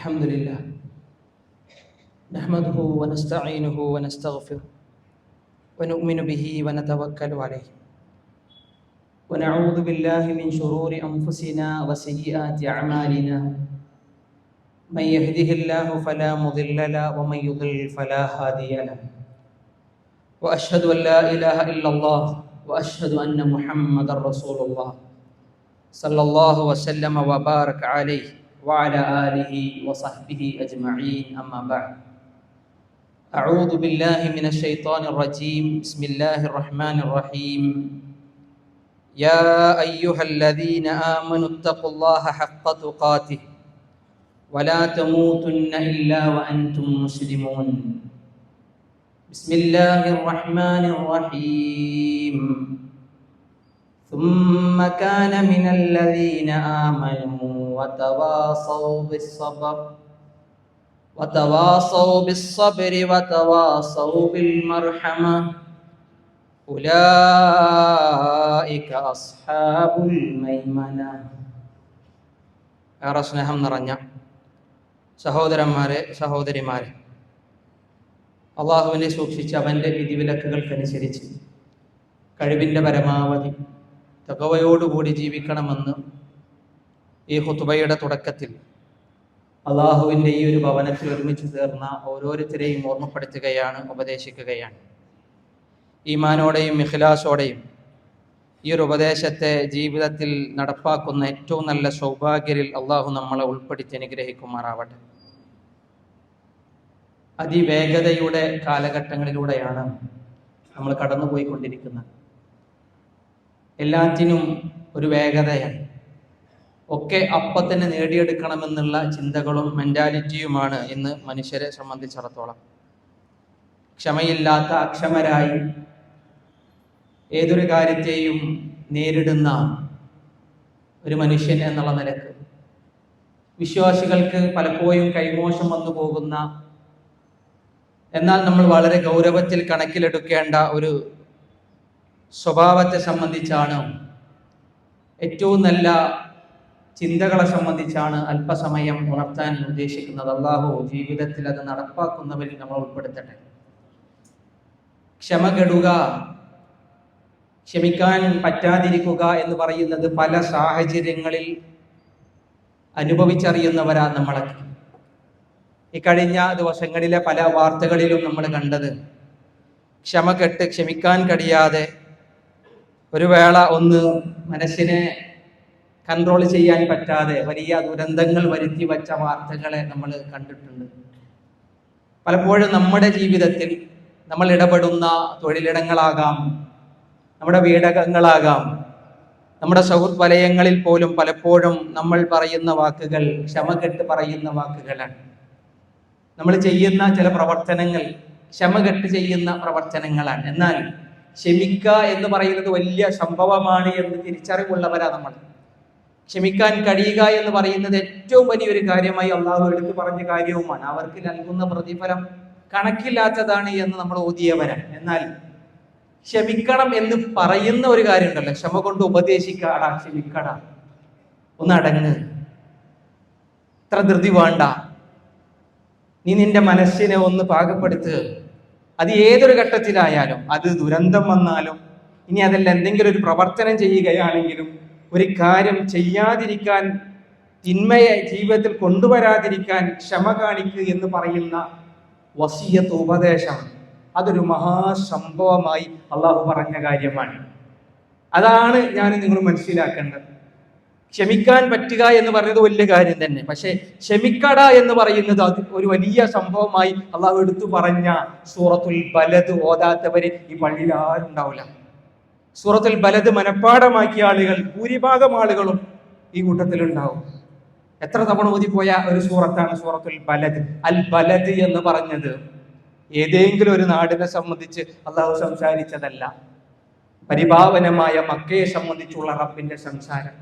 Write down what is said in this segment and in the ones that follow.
الحمد لله نحمده ونستعينه ونستغفره ونؤمن به ونتوكل عليه ونعوذ بالله من شرور أنفسنا وسيئات أعمالنا من يهده الله فلا مضل له ومن يضلل فلا هادي له وأشهد أن لا إله إلا الله وأشهد أن محمدا رسول الله صلى الله وسلم وبارك عليه وعلى آله وصحبه أجمعين أما بعد أعوذ بالله من الشيطان الرجيم بسم الله الرحمن الرحيم يا أيها الذين آمنوا اتقوا الله حق تقاته ولا تموتن إلا وأنتم مسلمون بسم الله الرحمن الرحيم ثم كان من الذين آمنوا وتواصوا بالصبر وتواصوا بالمرحمة أولئك أصحاب الميمنة. ഏറെ സ്നേഹം നിറഞ്ഞ സഹോദരന്മാരെ സഹോദരിമാരെ, അള്ളാഹുവിനെ സൂക്ഷിച്ച് അവൻ്റെ വിധിവിലക്കുകൾക്കനുസരിച്ച് കഴിവിൻ്റെ പരമാവധി തഖ്വയോടുകൂടി ജീവിക്കണമെന്ന് ഈ ഖുതുബയുടെ തുടക്കത്തിൽ അള്ളാഹുവിൻ്റെ ഈ ഒരു ഭവനത്തിൽ ഒരുമിച്ച് ചേർന്ന ഓരോരുത്തരെയും ഓർമ്മപ്പെടുത്തുകയാണ്, ഉപദേശിക്കുകയാണ്. ഈമാനോടെയും ഇഖ്ലാസോടെയും ഈ ഒരു ഉപദേശത്തെ ജീവിതത്തിൽ നടപ്പാക്കുന്ന ഏറ്റവും നല്ല സൗഭാഗ്യരിൽ അള്ളാഹു നമ്മളെ ഉൾപ്പെടുത്തി അനുഗ്രഹിക്കുമാറാവട്ടെ. അതിവേഗതയുടെ കാലഘട്ടങ്ങളിലൂടെയാണ് നമ്മൾ കടന്നുപോയിക്കൊണ്ടിരിക്കുന്നത്. എല്ലാറ്റിനും ഒരു വേഗതയാണ്. ഒക്കെ അപ്പം തന്നെ നേടിയെടുക്കണമെന്നുള്ള ചിന്തകളും മെൻറ്റാലിറ്റിയുമാണ് ഇന്ന് മനുഷ്യരെ സംബന്ധിച്ചിടത്തോളം. ക്ഷമയില്ലാത്ത അക്ഷമരായി ഏതൊരു കാര്യത്തെയും നേരിടുന്ന ഒരു മനുഷ്യൻ എന്നുള്ള നിലക്ക് വിശ്വാസികൾക്ക് പലപ്പോഴും കൈമോശം വന്നു പോകുന്ന, എന്നാൽ നമ്മൾ വളരെ ഗൗരവത്തിൽ കണക്കിലെടുക്കേണ്ട ഒരു സ്വഭാവത്തെ സംബന്ധിച്ചാണ്, ഏറ്റവും നല്ല ചിന്തകളെ സംബന്ധിച്ചാണ് അല്പസമയം ഉണർത്താൻ ഉദ്ദേശിക്കുന്നത്. അല്ലാഹു ജീവിതത്തിൽ അത് നടപ്പാക്കുന്നവരിൽ നമ്മൾ ഉൾപ്പെടുത്തട്ടെ. ക്ഷമ കെടുക, ക്ഷമിക്കാൻ പറ്റാതിരിക്കുക എന്ന് പറയുന്നത് പല സാഹചര്യങ്ങളിൽ അനുഭവിച്ചറിയുന്നവരാ നമ്മളൊക്കെ. ഈ കഴിഞ്ഞ ദിവസങ്ങളിലെ പല വാർത്തകളിലും നമ്മൾ കണ്ടത്, ക്ഷമ കെട്ട് ക്ഷമിക്കാൻ കഴിയാതെ ഒരു വേള ഒന്ന് മനസ്സിനെ കൺട്രോൾ ചെയ്യാൻ പറ്റാതെ വലിയ ദുരന്തങ്ങൾ വരുത്തി വച്ച വാർത്തകളെ നമ്മൾ കണ്ടിട്ടുണ്ട്. പലപ്പോഴും നമ്മുടെ ജീവിതത്തിൽ നമ്മൾ ഇടപെടുന്ന തൊഴിലിടങ്ങളാകാം, നമ്മുടെ വീടകങ്ങളാകാം, നമ്മുടെ സുഹൃത്ത് വലയങ്ങളിൽ പോലും പലപ്പോഴും നമ്മൾ പറയുന്ന വാക്കുകൾ ക്ഷമ കെട്ട് പറയുന്ന വാക്കുകളാണ്. നമ്മൾ ചെയ്യുന്ന ചില പ്രവർത്തനങ്ങൾ ക്ഷമ കെട്ട് ചെയ്യുന്ന പ്രവർത്തനങ്ങളാണ്. എന്നാൽ ക്ഷമിക്കുക എന്ന് പറയുന്നത് വലിയ സംഭവമാണ് എന്ന് തിരിച്ചറിവുള്ളവരാ നമ്മൾ. ക്ഷമിക്കാൻ കഴിയുക എന്ന് പറയുന്നത് ഏറ്റവും വലിയൊരു കാര്യമായി അള്ളാഹു എടുത്തു പറഞ്ഞ കാര്യവുമാണ്. അവർക്ക് നൽകുന്ന പ്രതിഫലം കണക്കില്ലാത്തതാണ് എന്ന് നമ്മൾ ഓതിയവരാണ്. എന്നാൽ ക്ഷമിക്കണം എന്ന് പറയുന്ന ഒരു കാര്യം ഉണ്ടല്ലോ, ക്ഷമ കൊണ്ട് ഉപദേശിക്കാടാ, ക്ഷമിക്കടാ, ഒന്ന് അടങ്ങ്, ഇത്ര ധൃതി വേണ്ട, നീ നിന്റെ മനസ്സിനെ ഒന്ന് പാകപ്പെടുത്ത്. അത് ഏതൊരു ഘട്ടത്തിലായാലും, അത് ദുരന്തം വന്നാലും, ഇനി അതല്ല എന്തെങ്കിലും ഒരു പ്രവർത്തനം ചെയ്യുകയാണെങ്കിലും, ഒരു കാര്യം ചെയ്യാതിരിക്കാൻ, തിന്മയെ ജീവിതത്തിൽ കൊണ്ടുവരാതിരിക്കാൻ ക്ഷമ കാണിക്കുക എന്ന് പറയുന്ന വസിയത്ത്, ഉപദേശം, അതൊരു മഹാസംഭവമായി അള്ളാഹു പറഞ്ഞ കാര്യമാണ്. അതാണ് ഞാൻ നിങ്ങൾ മനസ്സിലാക്കേണ്ടത്. ക്ഷമിക്കാൻ പറ്റുക എന്ന് പറയുന്നത് വലിയ കാര്യം തന്നെ, പക്ഷെ ക്ഷമിക്കട എന്ന് പറയുന്നത് അത് ഒരു വലിയ സംഭവമായി അള്ളാഹു എടുത്തു പറഞ്ഞ സൂറത്തുൽ ബലദ് ഓതാത്തവര് ഈ പള്ളിയിൽ ആരും ഉണ്ടാവില്ല. സൂറത്തുൽ ബലദ് മനഃപ്പാഠമാക്കിയ ആളുകൾ ഭൂരിഭാഗം ആളുകളും ഈ കൂട്ടത്തിലുണ്ടാവും. എത്ര തവണ ഓതിപ്പോയ ഒരു സൂറത്താണ് സൂറത്തുൽ ബലദ്. അൽ ബലദ് എന്ന് പറഞ്ഞത് ഏതെങ്കിലും ഒരു നാടിനെ സംബന്ധിച്ച് അള്ളാഹു സംസാരിച്ചതല്ല, പരിഭാവനമായ മക്കയെ സംബന്ധിച്ചുള്ള റബ്ബിന്റെ സംസാരം.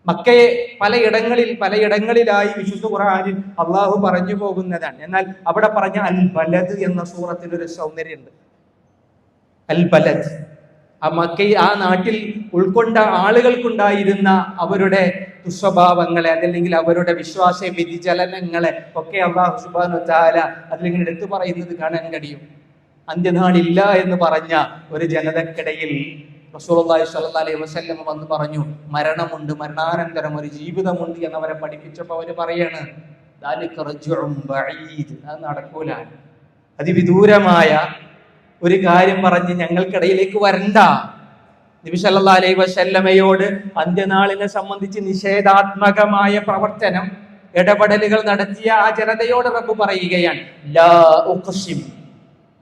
മക്കയെ പലയിടങ്ങളിലായി വിശുദ്ധ ഖുർആനിൽ അള്ളാഹു പറഞ്ഞു പോകുന്നതാണ്. എന്നാൽ അവിടെ പറഞ്ഞ അൽ ബലദ് എന്ന സൂറത്തിനൊരു സൗന്ദര്യമുണ്ട്. അൽ ബലദ് ആ നാട്ടിൽ ഉൾക്കൊണ്ട ആളുകൾക്കുണ്ടായിരുന്ന അവരുടെ ദുസ്വഭാവങ്ങളെ അതല്ലെങ്കിൽ അവരുടെ വിശ്വാസ വ്യതിചലനങ്ങളെ ഒക്കെ അല്ലാഹു സുബ്ഹാനഹു വ തആല അതിലിങ്ങനെ എടുത്തു പറയുന്നത് കാണാൻ കഴിയും. അന്ത്യനാളില്ല എന്ന് പറഞ്ഞ ഒരു ജനതക്കിടയിൽ റസൂലുള്ളാഹി സ്വല്ലല്ലാഹു അലൈഹി വസല്ലം വന്ന് പറഞ്ഞു, മരണമുണ്ട്, മരണാനന്തരം ഒരു ജീവിതമുണ്ട് എന്നവരെ പഠിപ്പിച്ചപ്പോൾ അവർ പറയാണ്, ദാലിക റജ്ഉൻ ബഈദ്, അത് നടക്കൂല, അതിവിദൂരമായ ഒരു കാര്യം പറഞ്ഞ് ഞങ്ങൾക്കിടയിലേക്ക് വരണ്ട. നബി സല്ലല്ലാഹു അലൈഹി വസല്ലമയോട് അന്ത്യനാളിനെ സംബന്ധിച്ച് നിഷേധാത്മകമായ പ്രവർത്തനം ഇടപെടലുകൾ നടത്തിയ ആ ജനതയോട് റബ്ബ് പറയുകയാണ്, ലാ ഉഖ്സിം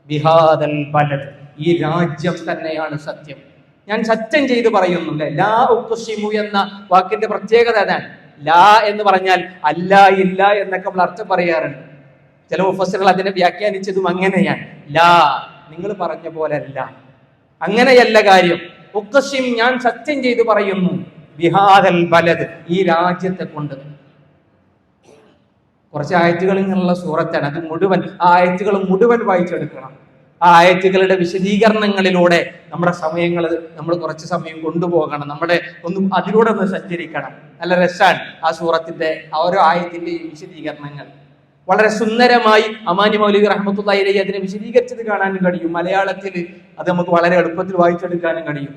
ബിഹാദൽ ബലദ്, ഈ രാജ്യം തന്നെയാണ് സത്യം, ഞാൻ സത്യം ചെയ്ത് പറയുന്നുണ്ട്. ലാ ഉഖ്സിമു എന്ന വാക്കിന്റെ പ്രത്യേകത അതാണ്. ലാ എന്ന് പറഞ്ഞാൽ അല്ല, ഇല്ല എന്നൊക്കെ നമ്മൾ അർത്ഥം പറയാറുണ്ട്. ചില മുഫസ്സിറുകൾ അതിനെ വ്യാഖ്യാനിച്ചതും അങ്ങനെയാണ്. ലാ, നിങ്ങൾ പറഞ്ഞ പോലെ അല്ല, അങ്ങനെയല്ല കാര്യം. ഉഖ്സിം, ഞാൻ സത്യം ചെയ്ത് പറയുന്നു, ബിഹാദൽ ബലദ്, ഈ രാജ്യത്തെ കൊണ്ട്. കുറച്ച് ആയത്തുകൾ ഇങ്ങനെയുള്ള സൂറത്താണ്, അത് മുഴുവൻ ആ ആയത്തുകൾ മുഴുവൻ വായിച്ചെടുക്കണം. ആ ആയത്തുകളുടെ വിശദീകരണങ്ങളിലൂടെ നമ്മുടെ സമയങ്ങൾ നമ്മൾ കുറച്ച് സമയം കൊണ്ടുപോകണം. നമ്മുടെ അതിലൂടെ ഒന്ന് സഞ്ചരിക്കണം. നല്ല രസാണ് ആ സൂറത്തിന്റെ ഓരോ ആയത്തിന്റെ വിശദീകരണങ്ങൾ. വളരെ സുന്ദരമായി അമാനി മൗലവി റഹ്മത്തുള്ളാഹി അലൈഹി അതിനെ വിശദീകരിച്ചത് കാണാനും കഴിയും. മലയാളത്തിൽ അത് നമുക്ക് വളരെ എളുപ്പത്തിൽ വായിച്ചെടുക്കാനും കഴിയും.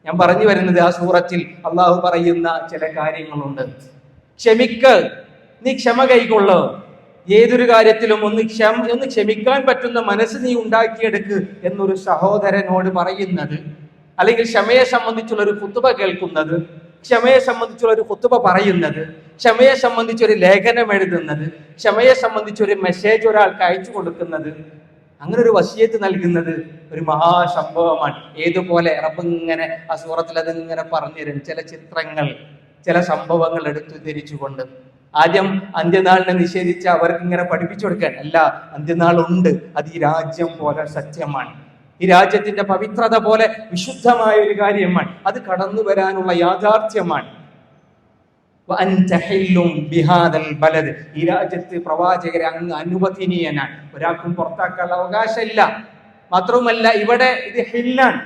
ഞാൻ പറഞ്ഞു വരുന്നത്, ആ സൂറത്തിൽ അള്ളാഹു പറയുന്ന ചില കാര്യങ്ങളുണ്ട്. നീ ക്ഷമ കൈക്കൊള്ളു, ഏതൊരു കാര്യത്തിലും ഒന്ന് ക്ഷമിക്കാൻ പറ്റുന്ന മനസ്സ് നീ ഉണ്ടാക്കിയെടുക്ക് എന്നൊരു സഹോദരനോട് പറയുന്നത്, അല്ലെങ്കിൽ ക്ഷമയെ സംബന്ധിച്ചുള്ള ഒരു ഖുതുബ കേൾക്കുന്നത്, ക്ഷമയെ സംബന്ധിച്ചുള്ള ഒരു ഖുതുബ പറയുന്നത്, ക്ഷമയെ സംബന്ധിച്ചൊരു ലേഖനം എഴുതുന്നത്, ക്ഷമയെ സംബന്ധിച്ചൊരു മെസ്സേജ് ഒരാൾക്ക് അയച്ചു കൊടുക്കുന്നത്, അങ്ങനെ ഒരു വസിയത്ത് നൽകുന്നത് ഒരു മഹാസംഭവമാണ്. ഏതുപോലെ റബ്ബ് ഇങ്ങനെ ആ സൂറത്തിൽ അതിങ്ങനെ പറഞ്ഞുതരും ചില ചിത്രങ്ങൾ, ചില സംഭവങ്ങൾ എടുത്തു ധരിച്ചുകൊണ്ട്. ആദ്യം അന്ത്യനാളിനെ നിഷേധിച്ച് അവർക്ക് ഇങ്ങനെ പഠിപ്പിച്ചു കൊടുക്കാൻ, അല്ല, അന്ത്യനാളുണ്ട്, അത് ഈ രാജ്യം പോലെ സത്യമാണ്, ഈ രാജ്യത്തിന്റെ പവിത്രത പോലെ വിശുദ്ധമായ ഒരു കാര്യമാണ്, അത് കടന്നു വരാനുള്ള യാഥാർത്ഥ്യമാണ്. ഈ രാജ്യത്ത് പ്രവാചകരെ അങ്ങ് അനുവദനീയനാണ്, ഒരാൾക്കും പുറത്താക്കാനുള്ള അവകാശമില്ല. മാത്രവുമല്ല, ഇവിടെ ഇത് ഹില്ലാണ്,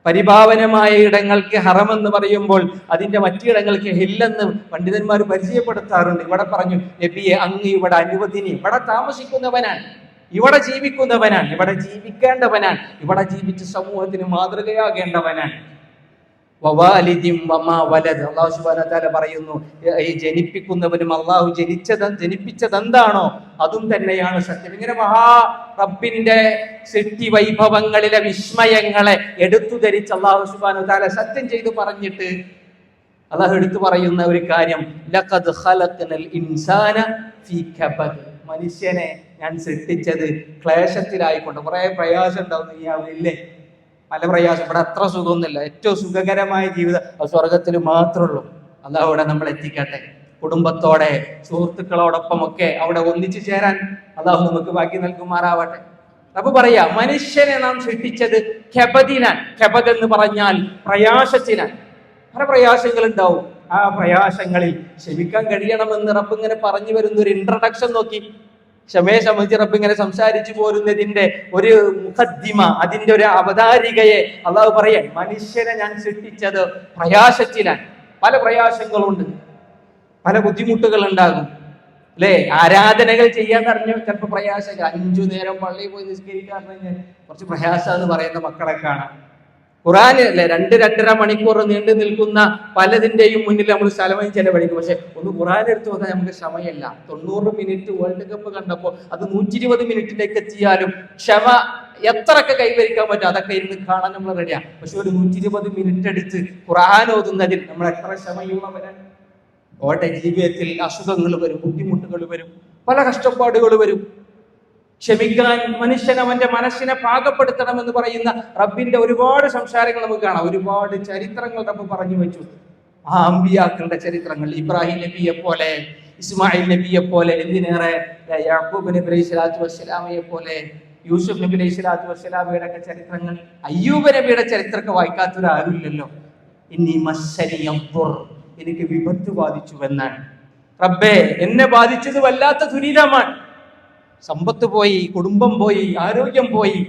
പരിഭാവനമായ ഇടങ്ങൾക്ക് ഹറമെന്ന് പറയുമ്പോൾ അതിന്റെ മറ്റിടങ്ങൾക്ക് ഹില്ലെന്ന് പണ്ഡിതന്മാർ പരിചയപ്പെടുത്താറുണ്ട്. ഇവിടെ പറഞ്ഞു, നബിയെ അങ്ങ് ഇവിടെ അനുവദനീയം, ഇവിടെ താമസിക്കുന്നവനാണ്, ഇവിടെ ജീവിക്കുന്നവനാണ്, ഇവിടെ ജീവിക്കേണ്ടവനാണ്, ഇവിടെ ജീവിച്ച് സമൂഹത്തിന് മാതൃകയാകേണ്ടവനാണ്. അല്ലാഹു സുബ്ഹാനഹു വ തആല പറയുന്നു, ഈ ജനിപ്പിക്കുന്നവനും അള്ളാഹു ജനിപ്പിച്ചതെന്താണോ അതും തന്നെയാണ് സത്യം. ഇങ്ങനെ റബ്ബിന്റെ സൃഷ്ടി വൈഭവങ്ങളിലെ വിസ്മയങ്ങളെ എടുത്തു ധരിച്ച് അള്ളാഹു സുബ്ഹാനഹു വ തആല സത്യം ചെയ്ത് പറഞ്ഞിട്ട് അള്ളാഹു എടുത്തു പറയുന്ന ഒരു കാര്യം, ലഖദ് ഖലഖ്നൽ ഇൻസാന ഫീ കബദ്, മനുഷ്യനെ ഞാൻ സൃഷ്ടിച്ചത് ക്ലേശത്തിലായിക്കൊണ്ട്. കുറെ പ്രയാസം ഉണ്ടാവും, ഇല്ലേ? പല പ്രയാസം. ഇവിടെ അത്ര സുഖമൊന്നുമില്ല. ഏറ്റവും സുഖകരമായ ജീവിതം സ്വർഗത്തിൽ മാത്രമേ ഉള്ളൂ. അല്ലാഹു അവിടെ നമ്മൾ എത്തിക്കട്ടെ. കുടുംബത്തോടെ സുഹൃത്തുക്കളോടൊപ്പം ഒക്കെ അവിടെ ഒന്നിച്ചു ചേരാൻ അല്ലാഹു നമുക്ക് ബാക്കി നൽകുമാറാവട്ടെ. അപ്പൊ പറയാ, മനുഷ്യനെ നാം സൃഷ്ടിച്ചത് ഖബദിനാൻ. ഖബദ് എന്ന് പറഞ്ഞാൽ പ്രയാസത്തിനാൻ. പല പ്രയാസങ്ങൾ ഉണ്ടാവും. ആ പ്രയാസങ്ങളിൽ ക്ഷമിക്കാൻ കഴിയണമെന്ന് റബ്ബ് ഇങ്ങനെ പറഞ്ഞു വരുന്ന ഒരു ഇൻട്രഡക്ഷൻ നോക്കി. ക്ഷമയെ സംബന്ധിച്ച് റബ്ബ് ഇങ്ങനെ സംസാരിച്ചു പോരുന്നതിന്റെ ഒരു മുഖദ്ദിമ, അതിന്റെ ഒരു അവതാരികയെ അള്ളാഹു പറയാൻ, മനുഷ്യനെ ഞാൻ സൃഷ്ടിച്ചത് പ്രയാസത്തിലാണ്. പല പ്രയാസങ്ങളുണ്ട്, പല ബുദ്ധിമുട്ടുകൾ ഉണ്ടാകും, അല്ലെ? ആരാധനകൾ ചെയ്യാൻ അറിഞ്ഞ ചിലപ്പോൾ പ്രയാസങ്ങൾ. 5 നേരം പള്ളിയിൽ പോയി നിസ്കരിക്കാൻ കുറച്ച് പ്രയാസം എന്ന് പറയുന്ന മക്കളെ കാണാം. ഖുർആൻ അല്ലെ 2-2.5 മണിക്കൂർ നീണ്ടു നിൽക്കുന്ന പലതിന്റെയും മുന്നിൽ നമ്മൾ സ്ഥലമായി ചെലവഴിക്കും. പക്ഷെ ഒന്ന് ഖുർആൻ എടുത്തു നോക്കാൻ നമുക്ക് ക്ഷമയല്ല. 90 മിനിറ്റ് വേൾഡ് കപ്പ് കണ്ടപ്പോൾ അത് 120 മിനിറ്റിലേക്ക് എത്തിയാലും ക്ഷമ എത്രയൊക്കെ കൈവരിക്കാൻ പറ്റും അതൊക്കെ ഇരുന്ന് കാണാൻ നമ്മൾ റെഡിയാണ്. പക്ഷെ ഒരു 120 മിനിറ്റ് എടുത്ത് ഖുർആൻ ഓതുന്നതിൽ നമ്മൾ എത്ര ക്ഷമയുള്ളവരാണ്? ഓട്ടെ, ജീവിതത്തിൽ അസുഖങ്ങൾ വരും, ബുദ്ധിമുട്ടുകൾ വരും, പല കഷ്ടപ്പാടുകൾ വരും. ക്ഷമിക്കാൻ മനുഷ്യൻ അവന്റെ മനസ്സിനെ പാകപ്പെടുത്തണമെന്ന് പറയുന്ന റബ്ബിന്റെ ഒരുപാട് സംസാരങ്ങൾ നമുക്ക് കാണാം. ഒരുപാട് ചരിത്രങ്ങൾ റബ്ബ് പറഞ്ഞു വെച്ചു. ആ അമ്പിയാക്കളുടെ ചരിത്രങ്ങൾ, ഇബ്രാഹിം നബിയെ പോലെ, ഇസ്മായിൽ നബിയെ പോലെ, എന്തിനേറെ യാക്കൂബ് നബി അലൈഹി സ്വലാത്തു വസ്സലാമയെ പോലെ, യൂസുഫ് നബി അലൈഹി സ്വലാത്തു വസ്സലാമയുടെ ഒക്കെ ചരിത്രങ്ങൾ, അയ്യൂബ് നബിയുടെ ചരിത്രമൊക്കെ വായിക്കാത്തൊരാരുമില്ലല്ലോ. ഇന്നീ മസ്സനിയദ്ദുർ, എനിക്ക് വിപത്ത് ബാധിച്ചുവെന്നാണ്. റബ്ബേ, എന്നെ ബാധിച്ചത് വല്ലാത്ത ദുരിതമാണ്. സമ്പത്ത് പോയി, കുടുംബം പോയി, ആരോഗ്യം പോയി,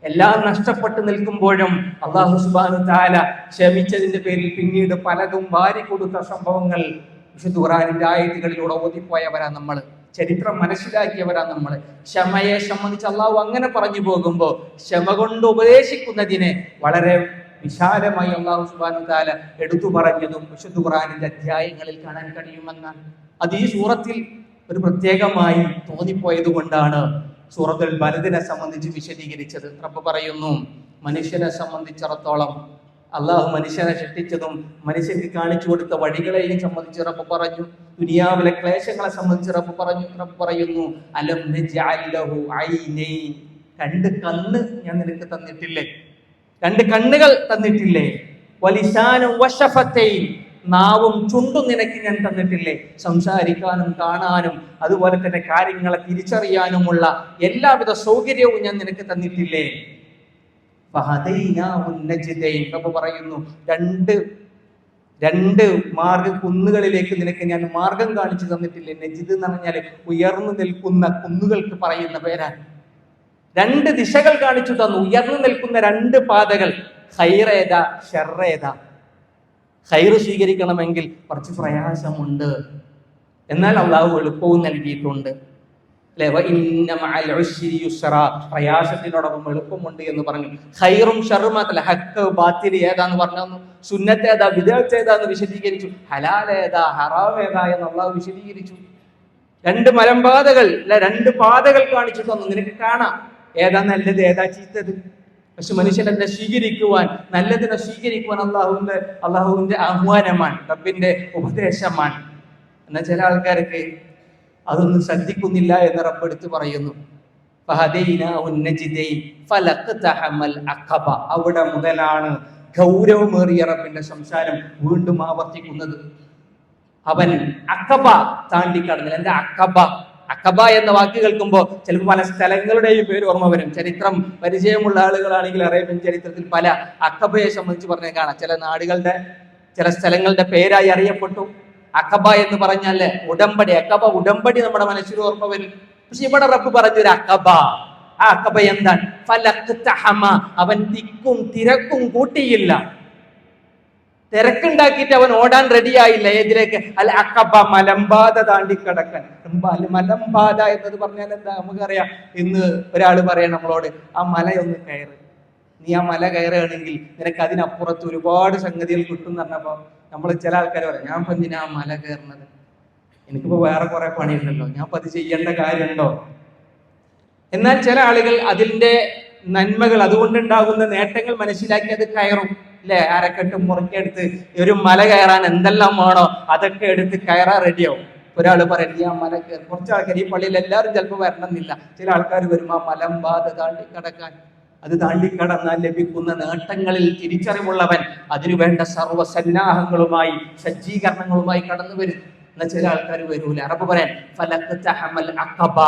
എല്ലാം നഷ്ടപ്പെട്ടു നിൽക്കുമ്പോഴും അല്ലാഹു സുബ്ഹാനഹു തആല ക്ഷമിച്ചതിന്റെ പേരിൽ പിന്നീട് പലതും വാരിക്കൊടുത്ത സംഭവങ്ങൾ വിശുദ്ധ ഖുർആനിന്റെ ആയത്തുകളിലൂടെ ഓതിപ്പോയവരാ നമ്മൾ, ചരിത്രം മനസ്സിലാക്കിയവരാ നമ്മൾ. ക്ഷമയെ സംബന്ധിച്ച് അള്ളാഹു അങ്ങനെ പറഞ്ഞു പോകുമ്പോൾ ക്ഷമ കൊണ്ട് ഉപദേശിക്കുന്നതിനെ വളരെ വിശാലമായി അല്ലാഹു സുബ്ഹാനഹു തആല എടുത്തു പറഞ്ഞതും വിശുദ്ധ ഖുർആനിന്റെ അധ്യായങ്ങളിൽ കാണാൻ കഴിയുമെന്നാണ്. അത് ഈ സൂറത്തിൽ ഒരു പ്രത്യേകമായി തോന്നിപ്പോയത് കൊണ്ടാണ് സൂറത്തുൽ ബലദിനെ സംബന്ധിച്ച് വിശദീകരിച്ചത്. റബ്ബ് പറയുന്നു, മനുഷ്യനെ സംബന്ധിച്ചിടത്തോളം അള്ളാഹു മനുഷ്യനെ സൃഷ്ടിച്ചതും മനുഷ്യർക്ക് കാണിച്ചു കൊടുത്ത വഴികളെയും സംബന്ധിച്ച് റബ്ബ് പറഞ്ഞു. ദുനിയാവിലെ ക്ലേശങ്ങളെ സംബന്ധിച്ച് റബ്ബ് പറയുന്നു, അലം നജ്അൽ ലഹു ഐനൈൻ, രണ്ട് കണ്ണ് ഞാൻ നിനക്ക് തന്നിട്ടില്ലേ, രണ്ട് കണ്ണുകൾ തന്നിട്ടില്ലേ, വലിസാനും വശഫത്തൈൻ, നാവും ചുണ്ടും നിനക്ക് ഞാൻ തന്നിട്ടില്ലേ, സംസാരിക്കാനും കാണാനും അതുപോലെ തന്നെ കാര്യങ്ങളെ തിരിച്ചറിയാനുമുള്ള എല്ലാവിധ സൗകര്യവും ഞാൻ നിനക്ക് തന്നിട്ടില്ലേ. റബ്ബ് പറയുന്നു, രണ്ട് കുന്നുകളിലേക്ക് നിനക്ക് ഞാൻ മാർഗം കാണിച്ചു തന്നിട്ടില്ലേ. നജിദ് എന്ന് പറഞ്ഞാല് ഉയർന്നു നിൽക്കുന്ന കുന്നുകൾക്ക് പറയുന്ന പേരാണ്. രണ്ട് ദിശകൾ കാണിച്ചു തന്നു, ഉയർന്നു നിൽക്കുന്ന രണ്ട് പാതകൾ. ഖൈറേതാ ഷർറേതാ? ഖൈറ് സ്വീകരിക്കണമെങ്കിൽ കുറച്ച് പ്രയാസമുണ്ട്, എന്നാൽ അള്ളാഹു എളുപ്പവും നൽകിയിട്ടുണ്ട്. പ്രയാസത്തിനോടൊപ്പം എളുപ്പമുണ്ട് എന്ന് പറഞ്ഞു. ഖൈറും ഷർറും മാത്രമല്ല, ഹക്ക് ബാത്തിൽ ഏതാന്ന് പറഞ്ഞു, സുന്നത്ത് ഏതാ ബിദ്അത്ത് ഏതാന്ന് വിശദീകരിച്ചു, ഹലാൽ ഏതാ ഹറാം ഏതാ എന്ന് അള്ളാഹു വിശദീകരിച്ചു. രണ്ട് മലമ്പാതകൾ രണ്ട് പാതകൾ കാണിച്ചു തന്നു, നിനക്ക് കാണാം ഏതാ നല്ലത് ഏതാ ചീത്തത്. പക്ഷെ മനുഷ്യനെ സ്വീകരിക്കുവാൻ, നല്ലതിനെ സ്വീകരിക്കുവാൻ അള്ളാഹുവിന്റെ ആഹ്വാനമാണ്, റബ്ബിന്റെ ഉപദേശമാണ്. എന്നാൽ ചില ആൾക്കാർക്ക് അതൊന്നും ശ്രദ്ധിക്കുന്നില്ല എന്ന് റബ്ബ് എടുത്ത് പറയുന്നു. അവിടെ മുതലാണ് ഗൗരവമേറിയ റബ്ബിന്റെ സംസാരം വീണ്ടും ആവർത്തിക്കുന്നത്. അവൻ അഖബ താണ്ടിക്കടന്നില്ല. എന്താ അഖബ? അഖബ എന്ന വാക്ക് കേൾക്കുമ്പോൾ ചിലപ്പോൾ പല സ്ഥലങ്ങളുടെയും പേര് ഓർമ്മ വരും. ചരിത്രം പരിചയമുള്ള ആളുകളാണെങ്കിൽ അറേബ്യൻ ചരിത്രത്തിൽ പല അഖബയെ സംബന്ധിച്ച് പറഞ്ഞാൽ കാണാം. ചില നാടുകളുടെ ചില സ്ഥലങ്ങളുടെ പേരായി അറിയപ്പെട്ടു. അഖബ എന്ന് പറഞ്ഞാല് ഉടമ്പടി. അഖബ ഉടമ്പടി നമ്മുടെ മനസ്സിൽ ഓർമ്മ വരും. പക്ഷെ ഇവിടെ റബ്ബ് പറഞ്ഞൊരു അഖബ. ആ അഖബ എന്താണ്? ഫലഖ്തഹമ, അവൻ തിക്കും തിരക്കും കൂട്ടിയില്ല, തിരക്കുണ്ടാക്കിയിട്ട് അവൻ ഓടാൻ റെഡിയായില്ല. ഏതിലേക്ക്? അൽ അഖബ, മലമ്പാത താണ്ടിക്കടക്കാൻ. മലമ്പാത എന്നത് പറഞ്ഞാൽ എന്താ? നമുക്കറിയാം, ഇന്ന് ഒരാൾ പറയാം നമ്മളോട്, ആ മലയൊന്ന് കയറ്, നീ ആ മല കയറുകയാണെങ്കിൽ നിനക്ക് അതിനപ്പുറത്ത് ഒരുപാട് സംഗതികൾ കിട്ടും എന്ന് പറഞ്ഞപ്പോ നമ്മൾ ചില ആൾക്കാർ പറയാം, ഞാൻ ഇപ്പൊ എന്തിനാ ആ മല കയറുന്നത്, എനിക്കിപ്പോ വേറെ കുറെ പണിയുണ്ടല്ലോ, ഞാൻ ഇപ്പൊ അത് ചെയ്യേണ്ട കാര്യമുണ്ടോ? എന്നാൽ ചില ആളുകൾ അതിന്റെ നന്മകൾ, അതുകൊണ്ടുണ്ടാകുന്ന നേട്ടങ്ങൾ മനസ്സിലാക്കി അത് കയറും. അല്ലെ, അരക്കെട്ടും മുറുക്കെടുത്ത് ഒരു മല കയറാൻ എന്തെല്ലാം വേണോ അതൊക്കെ എടുത്ത് കയറാൻ റെഡിയാവും. ഒരാൾ പറയും, ഈ ആ മല കയറി. കുറച്ച് ആൾക്കാർ ഈ പള്ളിയിൽ എല്ലാവരും ചിലപ്പോൾ വരണമെന്നില്ല, ചില ആൾക്കാർ വരും ആ മലമ്പാത താണ്ടിക്കടക്കാൻ. അത് താണ്ടിക്കടന്നാൽ ലഭിക്കുന്ന നേട്ടങ്ങളിൽ തിരിച്ചറിവുള്ളവൻ അതിനുവേണ്ട സർവ്വസന്നാഹങ്ങളുമായി സജ്ജീകരണങ്ങളുമായി കടന്നു വരും. എന്നാൽ ചില ആൾക്കാർ വരൂല. അറബ് പറയാൻ ഫലഖ്തഹമൽ അഖബ,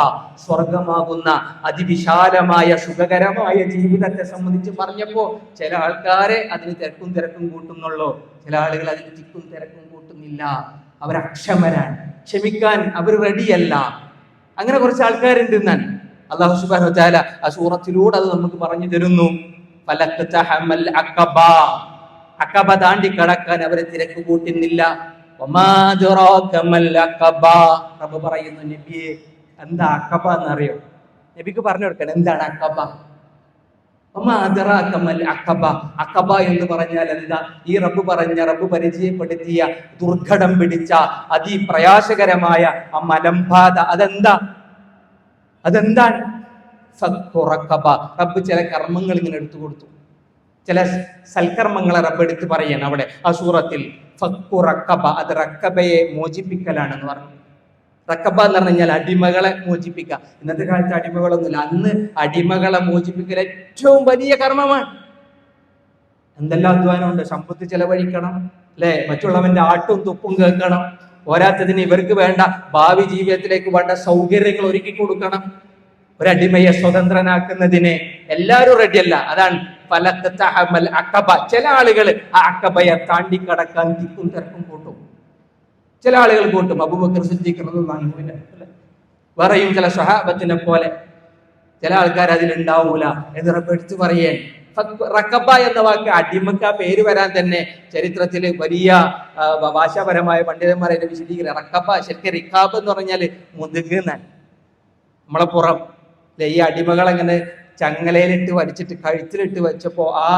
സ്വർഗമാകുന്ന അതിവിശാലമായ സുഖകരമായ ജീവിതത്തെ സംബന്ധിച്ച് പറഞ്ഞപ്പോ ചില ആൾക്കാരെ അതിന് തിരക്കും കൂട്ടുന്നുള്ളൂ, ചില ആളുകൾ അതിന് തിക്കും തിരക്കും കൂട്ടുന്നില്ല. അവരക്ഷമരാണ്, ക്ഷമിക്കാൻ അവർ റെഡിയല്ല. അങ്ങനെ കുറച്ച് ആൾക്കാരുണ്ട്. എന്നാൽ അല്ലാഹു സുബ്ഹാനഹു വ തആല ആ സൂറത്തിലൂടെ അത് നമുക്ക് പറഞ്ഞു തരുന്നു. ഫലഖ്തഹമൽ അഖബ, അഖബ താണ്ടി കടക്കാൻ അവരെ തിരക്ക് കൂട്ടുന്നില്ല. വമാ അദ്റാക മൽ അഖബ, റബ്ബ് പറയുന്നു, നബിയെ എന്താ അഖബ എന്നറിയോ? നബിക്ക് പറഞ്ഞു കൊടുക്കണം എന്താണ് അഖബ. വമാ അദ്റാക മൽ അഖബ, അഖബ എന്ന് പറഞ്ഞാൽ എന്താ? ഈ റബ്ബ് പരിചയപ്പെടുത്തിയ ദുർഘടം പിടിച്ച അതിപ്രയാസകരമായ ആ മലമ്പാത അതെന്താണ്? റബ്ബ് ചില കർമ്മങ്ങൾ ഇങ്ങനെ എടുത്തു കൊടുത്തു, ചില സൽക്കർമ്മങ്ങളെ റബ്ബ് എടുത്ത് പറയാണ് അവിടെ ആ സൂറത്തിൽ. ഫക്കു റക്കബ, അത് റക്കബയെ മോചിപ്പിക്കലാണെന്ന് പറഞ്ഞു. റക്കബ എന്ന് പറഞ്ഞു കഴിഞ്ഞാൽ അടിമകളെ മോചിപ്പിക്കുക. ഇന്നത്തെ കാലത്ത് അടിമകളൊന്നുമില്ല, അന്ന് അടിമകളെ മോചിപ്പിക്കൽ ഏറ്റവും വലിയ കർമ്മമാണ്. എന്തെല്ലാം അധ്വാനമുണ്ട്, സമ്പത്ത് ചെലവഴിക്കണം, അല്ലെ, മറ്റുള്ളവന്റെ ആട്ടും തുപ്പും കേൾക്കണം, പോരാത്തതിന് ഇവർക്ക് വേണ്ട ഭാവി ജീവിതത്തിലേക്ക് വേണ്ട സൗകര്യങ്ങൾ ഒരുക്കി കൊടുക്കണം. ഒരടിമയെ സ്വതന്ത്രനാക്കുന്നതിന് എല്ലാവരും റെഡിയല്ല. അതാണ് ഫലഖ്തഹമൽ അഖബ. ചില ആളുകൾ ആ അഖബയെ താണ്ടിക്കടക്കാൻ തിക്കും തിരക്കും കൂട്ടും, ചില ആളുകൾ കൂട്ടും. അബൂബക്കർ സിദ്ദീഖ് റളിയല്ലാഹു അൻഹു, വേറെയും ചില സ്വഹാബത്തിനെ പോലെ ചില ആൾക്കാർ അതിലുണ്ടാവൂല എന്ന് റബ്ബ് എടുത്തു പറയേ. റക്കബ എന്ന വാക്ക് അടിമക്ക് ആ പേര് വരാൻ തന്നെ ചരിത്രത്തിൽ വലിയ ഭാഷാപരമായ പണ്ഡിതന്മാർ അതിനെ വിശദീകരിക്കുക. റക്കബ ശരിക്കും റിക്കാബ് എന്ന് പറഞ്ഞാൽ മുതുക് എന്നാണ്. നമ്മളെ പുറം ഈ അടിമകളെങ്ങനെ ചങ്ങലയിലിട്ട് വലിച്ചിട്ട് കഴുത്തിലിട്ട് വെച്ചപ്പോ ആ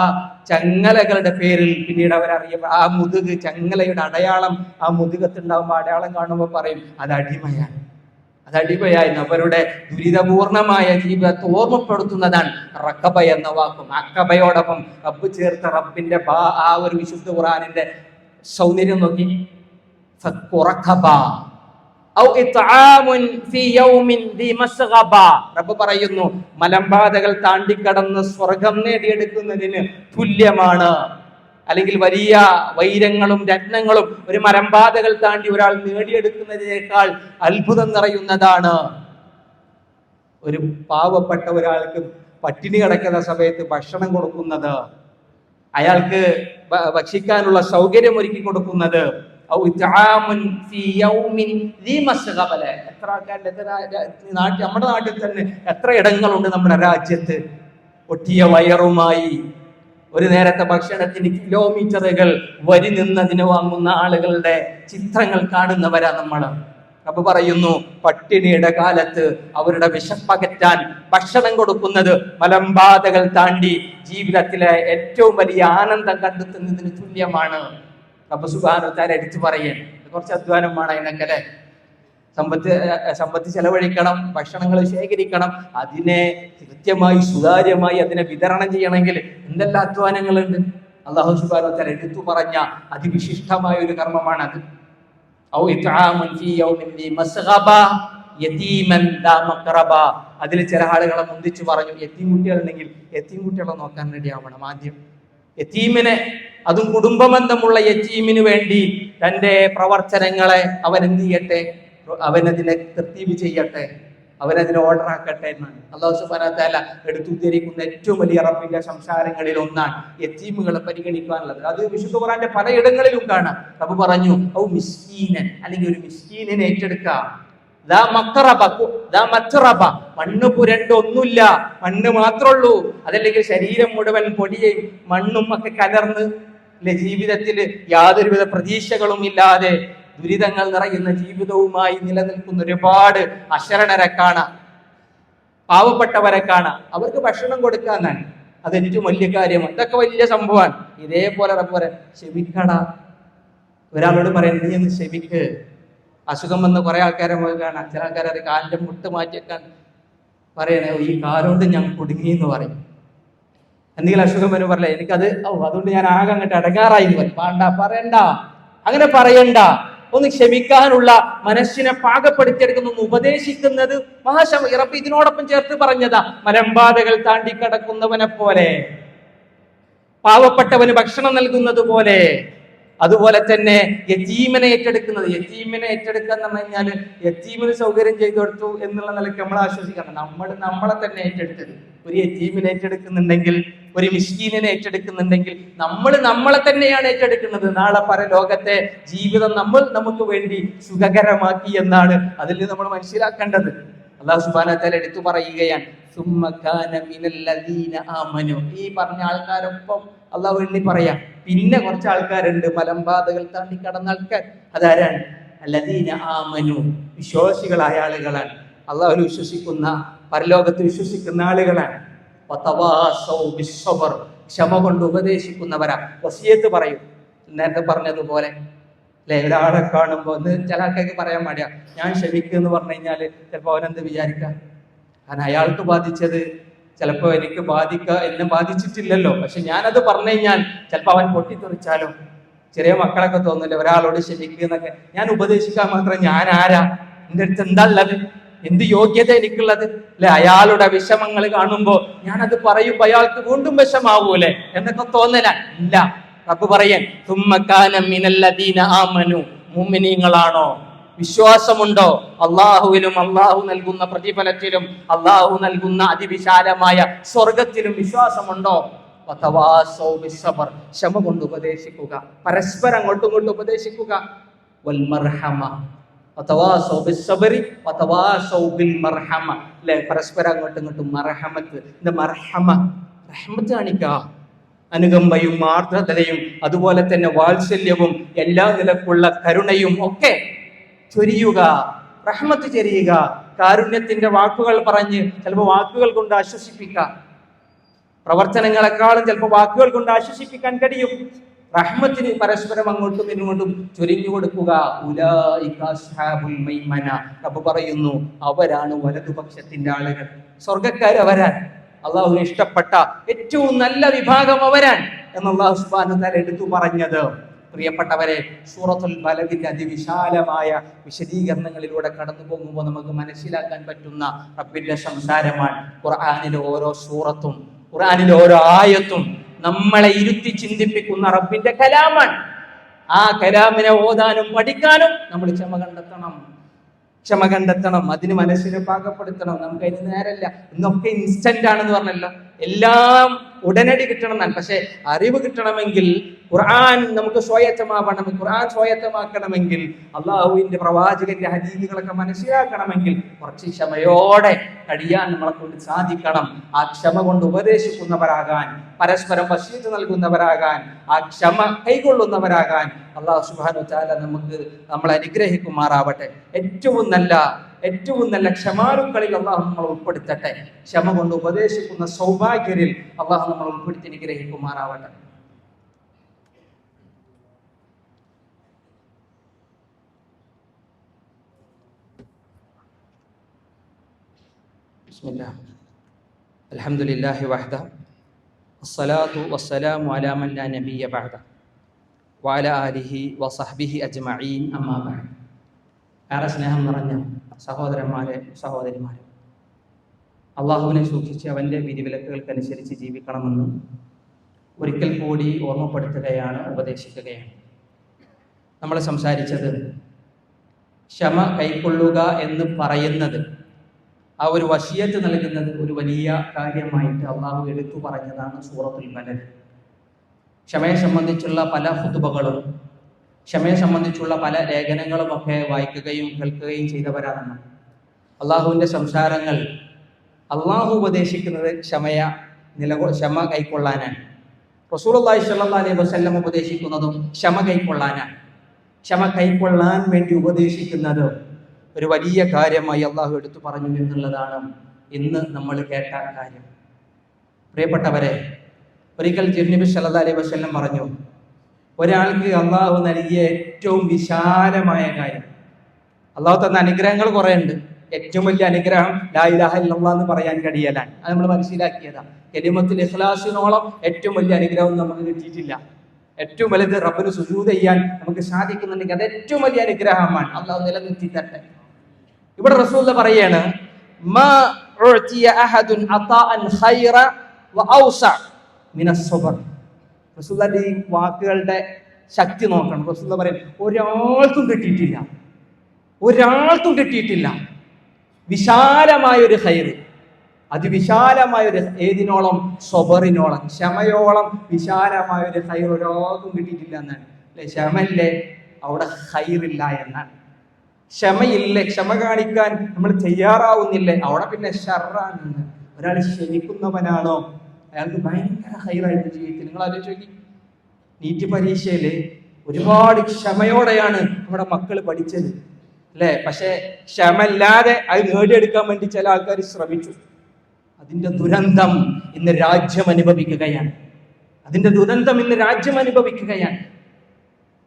ചങ്ങലകളുടെ പേരിൽ പിന്നീട് അവരറിയപ്പോ ആ മുതുക്, ചങ്ങലയുടെ അടയാളം ആ മുതുകത്തുണ്ടാകുമ്പോൾ അടയാളം കാണുമ്പോൾ പറയും അത് അടിമയാണ്, അത് അടിമയായിരുന്നു. അവരുടെ ദുരിതപൂർണമായ ജീവിതത്തെ ഓർമ്മപ്പെടുത്തുന്നതാണ് റക്കബ എന്ന വാക്കും. അക്കബയോടൊപ്പം റബ്ബ് ചേർത്ത റബ്ബിന്റെ ആ ഒരു വിശുദ്ധ ഖുർആനിന്റെ സൗന്ദര്യം നോക്കി. റബ്ബ് പറയുന്നു, മലമ്പാതകൾ താണ്ടിക്കടന്ന് സ്വർഗം നേടിയെടുക്കുന്നതിന് തുല്യമാണ്. അല്ലെങ്കിൽ വലിയ വൈരങ്ങളും രത്നങ്ങളും ഒരു മലമ്പാതകൾ താണ്ടി ഒരാൾ നേടിയെടുക്കുന്നതിനേക്കാൾ അത്ഭുതം നിറയുന്നതാണ് ഒരു പാവപ്പെട്ട ഒരാൾക്ക് പട്ടിണി കിടക്കുന്ന സമയത്ത് ഭക്ഷണം കൊടുക്കുന്നത്, അയാൾക്ക് ഭക്ഷിക്കാനുള്ള സൗകര്യം ഒരുക്കി കൊടുക്കുന്നത്. എത്ര നമ്മുടെ നാട്ടിൽ തന്നെ എത്ര ഇടങ്ങളുണ്ട് നമ്മുടെ രാജ്യത്ത് ഒട്ടിയ വയറുമായി ഒരു നേരത്തെ ഭക്ഷണത്തിന് കിലോമീറ്ററുകൾ വരി നിന്നതിന് വാങ്ങുന്ന ആളുകളുടെ ചിത്രങ്ങൾ കാണുന്നവരാ നമ്മൾ. റബ്ബ് പറയുന്നു, പട്ടിണിയുടെ കാലത്ത് അവരുടെ വിശപ്പകറ്റാൻ ഭക്ഷണം കൊടുക്കുന്നത് മലമ്പാതകൾ താണ്ടി ജീവിതത്തിലെ ഏറ്റവും വലിയ ആനന്ദം കണ്ടെത്തുന്നതിന് തുല്യമാണ്. റബ്ബ് സുബ്ഹാനഹു വ തആല എടുത്തു പറയേ. കുറച്ച് അധ്വാനമാണ് അതിനൊക്കെ അല്ലെ. സമ്പത്ത് ചെലവഴിക്കണം, ഭക്ഷണങ്ങൾ ശേഖരിക്കണം, അതിനെ കൃത്യമായി സുതാര്യമായി അതിനെ വിതരണം ചെയ്യണമെങ്കിൽ എന്തെല്ലാം അധ്വാനങ്ങളുണ്ട്. അല്ലാഹു സുബ്ഹാനഹു വ തആല എടുത്തു പറഞ്ഞ അതിവിശിഷ്ടമായ ഒരു കർമ്മമാണ് അത്. അതിൽ ചില ആളുകളെ മുന്തിച്ചു പറഞ്ഞു, യതീം കുട്ടികളുണ്ടെങ്കിൽ യതീം കുട്ടികളെ നോക്കാൻ റെഡിയാവണം. ആദ്യം യതീമിനെ, അതും കുടുംബബന്ധമുള്ള യതീമിന് വേണ്ടി തന്റെ പ്രവർത്തനങ്ങളെ അവൻ എന്ത് ചെയ്യട്ടെ, അവനതിനെ തർത്തീബ് ചെയ്യട്ടെ, അവനതിനെ ഓർഡർ ആക്കട്ടെ എന്നാണ് അല്ലാഹു സുബ്ഹാനഹു വ തആല എടുത്തുദ്ധരിക്കുന്ന ഏറ്റവും വലിയ റബ്ബിന്റെ സംസാരങ്ങളിൽ ഒന്നാണ് യതീമുകളെ പരിഗണിക്കാനുള്ളത്. അത് വിശുദ്ധ ഖുർആന്റെ പലയിടങ്ങളിലും കാണാം. റബ്ബ് പറഞ്ഞു, ഔ മിസ്കീനൻ, അല്ലെങ്കിൽ ഒരു മിസ്കീനിനെ ഏറ്റെടുക്കുക. മണ്ണ് പുരണ്ട ഒന്നുമില്ല, മണ്ണ് മാത്രമുള്ളൂ. അതല്ലെങ്കിൽ ശരീരം മുഴുവൻ പൊടിയും മണ്ണും ഒക്കെ കലർന്ന് ജീവിതത്തിൽ യാതൊരുവിധ പ്രതീക്ഷകളും ഇല്ലാതെ ദുരിതങ്ങൾ നിറയുന്ന ജീവിതവുമായി നിലനിൽക്കുന്ന ഒരുപാട് അശരണരെ കാണാം, പാവപ്പെട്ടവരെ കാണാം. അവർക്ക് ഭക്ഷണം കൊടുക്കാന്നാണ് അത് ഏറ്റവും വലിയ കാര്യമാണ്. ഇതൊക്കെ വലിയ സംഭവമാണ്. ഇതേപോലെ ക്ഷമിക്കട, ഒരാളോട് പറയാൻ നീ ഒന്ന് ക്ഷമിക്ക്. അസുഖം വന്ന് കുറെ ആൾക്കാരെ കാണാം. ചില ആൾക്കാരെ കാലിന്റെ മുട്ട് മാറ്റിയേക്കാൻ പറയണേ, ഈ കാലുകൊണ്ട് ഞാൻ കുടുങ്ങി എന്ന് പറയും. എന്തെങ്കിലും അസുഖം വരും പറയല്ലേ, എനിക്കത് അതുകൊണ്ട് ഞാൻ ആകെ അങ്ങോട്ട് അടങ്ങാറായി എന്ന് പറയും. വേണ്ട, പറയണ്ട, അങ്ങനെ പറയണ്ട. ഒന്ന് ക്ഷമിക്കാനുള്ള മനസ്സിനെ പാകപ്പെടുത്തിയെടുക്കുന്ന ഉപദേശിക്കുന്നത് റബ്ബ് ഇതിനോടൊപ്പം ചേർത്ത് പറഞ്ഞതാ. മലമ്പാതകൾ താണ്ടി കടക്കുന്നവനെ പോലെ, പാവപ്പെട്ടവന് ഭക്ഷണം നൽകുന്നത് പോലെ, അതുപോലെ തന്നെ യതീമിനെ ഏറ്റെടുക്കുന്നത്. യതീമിനെ ഏറ്റെടുക്കുക എന്ന് പറഞ്ഞു കഴിഞ്ഞാൽ യതീമിന് സൗകര്യം ചെയ്തു കൊടുത്തു എന്നുള്ള നിലയ്ക്ക് നമ്മൾ ആശ്വസിക്കണം. നമ്മളെ തന്നെ ഏറ്റെടുത്തത്. ഒരു യതീമിനെ ഏറ്റെടുക്കുന്നുണ്ടെങ്കിൽ, ഒരു മിസ്കീനിനെ ഏറ്റെടുക്കുന്നുണ്ടെങ്കിൽ നമ്മളെ തന്നെയാണ് ഏറ്റെടുക്കുന്നത്. നാളെ പരലോകത്തെ ജീവിതം നമുക്ക് വേണ്ടി സുഖകരമാക്കി എന്നാണ് അതിൽ നമ്മൾ മനസ്സിലാക്കേണ്ടത്. അല്ലാഹു സുബ്ഹാനഹു വ തആല എടുത്തു പറയുകയാണ്, സുമ്മ കാന മിനൽ ലദീന ആമനു. ഈ പറഞ്ഞ ആൾക്കാരൊപ്പം അള്ളാഹു എണ്ണി പറയാം. പിന്നെ കുറച്ച് ആൾക്കാരുണ്ട് മലമ്പാതകൾ താണ്ടി കടന്ന ആൾക്കാർ. അതാരാണ്? അല്ലദീന ആമനു, വിശ്വാസികളായ ആളുകളാണ്, അള്ളാഹുവിൽ വിശ്വസിക്കുന്ന, പരലോകത്ത് വിശ്വസിക്കുന്ന ആളുകളാണ്. വതവാസൗ ബിസ്സബ്ർ, ക്ഷമ കൊണ്ട് ഉപദേശിക്കുന്നവരാ. വസിയത്ത് പറയും. നേരത്തെ പറഞ്ഞതുപോലെ അല്ലെ, ഒരാളെ കാണുമ്പോൾ ചില ആൾക്കാർക്ക് പറയാൻ പാടില്ല, ഞാൻ ക്ഷമിക്കുമെന്ന് പറഞ്ഞു കഴിഞ്ഞാൽ ചിലപ്പോൾ അവനെന്ത് വിചാരിക്കാം, കാരണം അയാൾക്ക് ബാധിച്ചത് ചിലപ്പോൾ എനിക്ക് എന്നെ ബാധിച്ചിട്ടില്ലല്ലോ, പക്ഷെ ഞാനത് പറഞ്ഞു കഴിഞ്ഞാൽ ചിലപ്പോൾ അവൻ പൊട്ടിത്തെറിച്ചാലോ. ചെറിയ മക്കളൊക്കെ തോന്നില്ല, ഒരാളോട് ക്ഷമിക്കുന്നൊക്കെ. ഞാൻ ഉപദേശിക്കാൻ മാത്രം ഞാൻ ആരാ? എൻ്റെ അടുത്ത് എന്താ ഉള്ളത്? എന്ത് യോഗ്യത എനിക്കുള്ളത്? അല്ലെ, അയാളുടെ വിഷമങ്ങൾ കാണുമ്പോ ഞാനത് പറയുമ്പോ അയാൾക്ക് വീണ്ടും വിഷമാവൂലേ എന്നൊക്കെ തോന്നല. ഇല്ല, റബ്ബ് പറയാൻ, മുഅ്മിനീങ്ങളാണോ, വിശ്വാസമുണ്ടോ, അള്ളാഹുവിലും അള്ളാഹു നൽകുന്ന പ്രതിഫലത്തിലും അള്ളാഹു നൽകുന്ന അതിവിശാലമായ സ്വർഗത്തിലും വിശ്വാസമുണ്ടോ? വതവാസൗ ബിസ്സബ്ർ, ക്ഷമ കൊണ്ട് ഉപദേശിക്കുക, പരസ്പരം അങ്ങോട്ടും ഇങ്ങോട്ടും ഉപദേശിക്കുക. വൽ മർഹമ, വതവാസൗ ബിസ്സബ്രി വതവാസൗ ബിൽ മർഹമ. അല്ലേ, പരസ്പരം അങ്ങോട്ടും ഇങ്ങോട്ടും മർഹമത്ത്. എന്താ മർഹമ? റഹ്മത്ത് കാണിക്കുക, അനുകമ്പയും ആർദ്രതയും അതുപോലെ തന്നെ വാത്സല്യവും എല്ലാ നിലക്കുള്ള കരുണയും ഒക്കെ ചൊരിയുക, റഹ്മത്ത് ചൊരിയുക. കാരുണ്യത്തിന്റെ വാക്കുകൾ പറഞ്ഞ് ചിലപ്പോൾ വാക്കുകൾ കൊണ്ട് ആശ്വസിപ്പിക്കാം, പ്രവർത്തനങ്ങളെക്കാളും ചിലപ്പോൾ വാക്കുകൾ കൊണ്ട് ആശ്വസിപ്പിക്കാൻ കഴിയും. റഹ്മത്തിന് പരസ്പരം അങ്ങോട്ടും ഇങ്ങോട്ടും ചൊരിഞ്ഞു കൊടുക്കുക. ഉലൈക അസ്ഹാബുൽ മൈമന. റബ്ബ് പറയുന്നു, അവരാണ് വലതുപക്ഷത്തിന്റെ ആളുകൾ. സ്വർഗ്ഗക്കാർ അവരാണ്, അള്ളാഹുവിന് ഇഷ്ടപ്പെട്ട ഏറ്റവും നല്ല വിഭാഗം അവരാൻ എന്ന് അള്ളാഹു സുബ്ഹാനഹു വ തആല എടുത്തു പറഞ്ഞത്. പ്രിയപ്പെട്ടവരെ, സൂറത്തുൽ ബലദിന്റെ അതിവിശാലമായ വിശദീകരണങ്ങളിലൂടെ കടന്നു പോകുമ്പോൾ നമുക്ക് മനസ്സിലാക്കാൻ പറ്റുന്ന റബ്ബിന്റെ സംസാരമാണ്. ഖുർആനിലെ ഓരോ സൂറത്തും ഖുർആനിലെ ഓരോ ആയത്തും നമ്മളെ ഇരുത്തി ചിന്തിപ്പിക്കുന്ന റബ്ബിന്റെ കലാമാണ്. ആ കലാമിനെ ഓതാനും പഠിക്കാനും നമ്മൾ ക്ഷമ കണ്ടെത്തണം, അതിന് മനസ്സിനെ പാകപ്പെടുത്തണം. നമുക്ക് അതിന് നേരല്ല, ഇന്നൊക്കെ ഇൻസ്റ്റന്റ് ആണെന്ന് പറഞ്ഞല്ലോ, എല്ലാം ഉടനടി കിട്ടണം എന്നാണ്. പക്ഷെ അറിവ് കിട്ടണമെങ്കിൽ ഖുർആൻ നമുക്ക് സ്വായത്തമാവണം. ഖുർആൻ സ്വായത്തമാക്കണമെങ്കിൽ അള്ളാഹുവിന്റെ പ്രവാചകന്റെ ഹദീസുകളൊക്കെ മനസ്സിലാക്കണമെങ്കിൽ കുറച്ച് ക്ഷമയോടെ കഴിയാൻ നമ്മളെ കൊണ്ട് സാധിക്കണം. ആ ക്ഷമ കൊണ്ട് ഉപദേശിക്കുന്നവരാകാൻ, പരസ്പരം വസീയത്ത് നൽകുന്നവരാകാൻ, ആ ക്ഷമ കൈകൊള്ളുന്നവരാകാൻ അള്ളാഹു സുബ്ഹാനഹു വ തആല നമ്മളെ അനുഗ്രഹിക്കുമാറാവട്ടെ. ഏറ്റവും നല്ല ക്ഷമാലുക്കളിൽ അള്ളാഹു നമ്മൾ ഉൾപ്പെടുത്തട്ടെ. ക്ഷമ കൊണ്ട് ഉപദേശിക്കുന്ന സൗഭാഗ്യരിൽ അള്ളാഹു നമ്മൾ ഉൾപ്പെടുത്തി അനുഗ്രഹിക്കുമാറാവട്ടെ. ബിസ്മില്ലാഹ് അൽഹംദുലില്ലാഹി വഹ്ദ വസ്സലാത്തു വസ്സലാമു അലാ മൻ ലാ നബിയ്യ ബഅദ വഅലാ ആലിഹി വസഹ്ബിഹി അജ്മഈൻ. അമ്മാ ബഅദ്. ഏറെ സ്നേഹം നിറഞ്ഞ സഹോദരന്മാരെ, സഹോദരിമാരെ, അള്ളാഹുവിനെ സൂക്ഷിച്ച് അവൻ്റെ വിധിവിലക്കുകൾക്കനുസരിച്ച് ജീവിക്കണമെന്ന് ഒരിക്കൽ കൂടി ഓർമ്മപ്പെടുത്തുകയാണ്, ഉപദേശിക്കുകയാണ്. നമ്മൾ സംസാരിച്ചത് ക്ഷമ കൈക്കൊള്ളുക എന്ന് പറയുന്നത്, ആ ഒരു വസിയത്ത് നൽകുന്നത് ഒരു വലിയ കാര്യമായിട്ട് അള്ളാഹു എടുത്തു പറഞ്ഞതാണ് സൂറത്തുൽ ബലദ്. ക്ഷമയെ സംബന്ധിച്ചുള്ള പല ഖുതുബകളും ക്ഷമയെ സംബന്ധിച്ചുള്ള പല ലേഖനങ്ങളും ഒക്കെ വായിക്കുകയും കേൾക്കുകയും ചെയ്തവരാണ്. അള്ളാഹുവിൻ്റെ സംസാരങ്ങൾ അള്ളാഹു ഉപദേശിക്കുന്നത് ക്ഷമ കൈക്കൊള്ളാനാണ്. റസൂലുള്ളാഹി സ്വല്ലല്ലാഹു അലൈഹി വസല്ലം ഉപദേശിക്കുന്നതും ക്ഷമ കൈക്കൊള്ളാനാണ്. ക്ഷമ കൈക്കൊള്ളാൻ വേണ്ടി ഉപദേശിക്കുന്നത് ഒരു വലിയ കാര്യമായി അള്ളാഹു എടുത്തു പറഞ്ഞു എന്നുള്ളതാണ് ഇന്ന് നമ്മൾ കേട്ട കാര്യം. പ്രിയപ്പെട്ടവരെ, ഒരിക്കൽ നബി സല്ലല്ലാഹു അലൈഹി വസല്ലം പറഞ്ഞു, ഒരാൾക്ക് അള്ളാഹു നൽകിയ ഏറ്റവും വിശാലമായ കാര്യം, അള്ളാഹു തന്ന അനുഗ്രഹങ്ങൾ കുറെ ഉണ്ട്. ഏറ്റവും വലിയ അനുഗ്രഹം ലാ ഇലാഹ ഇല്ലല്ലാഹ് എന്ന് പറയാൻ കഴിയലാണ്. അത് നമ്മൾ മനസ്സിലാക്കിയതാണ്. കലിമത്തുൽ ഇഖ്ലാസിനോളം ഏറ്റവും വലിയ അനുഗ്രഹം നമുക്ക് കിട്ടിയിട്ടില്ല. ഏറ്റവും വലുത് റബ്ബിന് സുജൂദ് ചെയ്യാൻ നമുക്ക് സാധിക്കുന്നുണ്ടെങ്കിൽ അത് ഏറ്റവും വലിയ അനുഗ്രഹമാണ്. അള്ളാഹു നിലനിർത്തി തട്ടെ. ഇവിടെ റസൂൽ പറയാണ്, മാ ഉഅതിയ അഹദുൻ അതാഅൻ ഖൈറ വ ഔസ മിനസ് സബ്ർ. റസൂലുള്ളാഹിന്റെ ഈ വാക്കുകളുടെ ശക്തി നോക്കണം. റസൂലുള്ളാഹി പറയും, ഒരാൾക്കും കിട്ടിയിട്ടില്ല വിശാലമായൊരു ഖൈർ, അതിവിശാലമായൊരു ഏതിനോളം, സബറിനോളം, ക്ഷമയോളം വിശാലമായൊരു ഖൈർ ഒരാൾക്കും കിട്ടിയിട്ടില്ല എന്നാണ്. അല്ലെ, ക്ഷമയില്ലേ അവിടെ ഖൈറില്ല എന്നാണ്. ക്ഷമയില്ലേ, ക്ഷമ കാണിക്കാൻ നമ്മൾ തയ്യാറാവുന്നില്ലേ, അവിടെ പിന്നെ ഷർറാണ്. ഒരാൾ ക്ഷമിക്കുന്നവനാണോ അയാൾക്ക് ഭയങ്കര ഖൈറായിട്ട് ജീവിതത്തിൽ. നിങ്ങൾ ആലോചിച്ച് നോക്കി, നീറ്റ് പരീക്ഷയില് ഒരുപാട് ക്ഷമയോടെയാണ് നമ്മുടെ മക്കൾ പഠിച്ചത്, അല്ലെ? പക്ഷെ ക്ഷമയില്ലാതെ അത് നേടിയെടുക്കാൻ വേണ്ടി ചില ആൾക്കാർ ശ്രമിച്ചു. അതിന്റെ ദുരന്തം ഇന്ന് രാജ്യം അനുഭവിക്കുകയാണ്.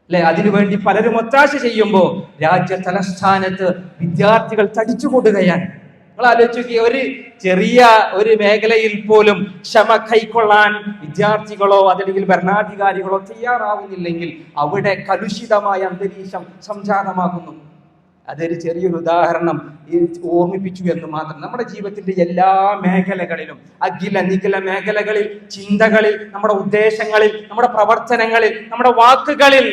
അല്ലെ? അതിനുവേണ്ടി പലരും ഒത്താശ ചെയ്യുമ്പോൾ രാജ്യ തലസ്ഥാനത്ത് വിദ്യാർത്ഥികൾ തടിച്ചുകൂടുകയാണ്. നിങ്ങൾ ആലോചിക്കുക, ഒരു ചെറിയ ഒരു മേഖലയിൽ പോലും ക്ഷമ കൈക്കൊള്ളാൻ വിദ്യാർത്ഥികളോ അതല്ലെങ്കിൽ ഭരണാധികാരികളോ തയ്യാറാവുന്നില്ലെങ്കിൽ അവിടെ കലുഷിതമായ അന്തരീക്ഷം സംജാതമാകുന്നു. അതൊരു ചെറിയൊരു ഉദാഹരണം ഓർമ്മിപ്പിച്ചു എന്ന് മാത്രം. നമ്മുടെ ജീവിതത്തിന്റെ എല്ലാ മേഖലകളിലും, അഖില നിഖില മേഖലകളിൽ, ചിന്തകളിൽ, നമ്മുടെ ഉദ്ദേശങ്ങളിൽ, നമ്മുടെ പ്രവർത്തനങ്ങളിൽ, നമ്മുടെ വാക്കുകളിൽ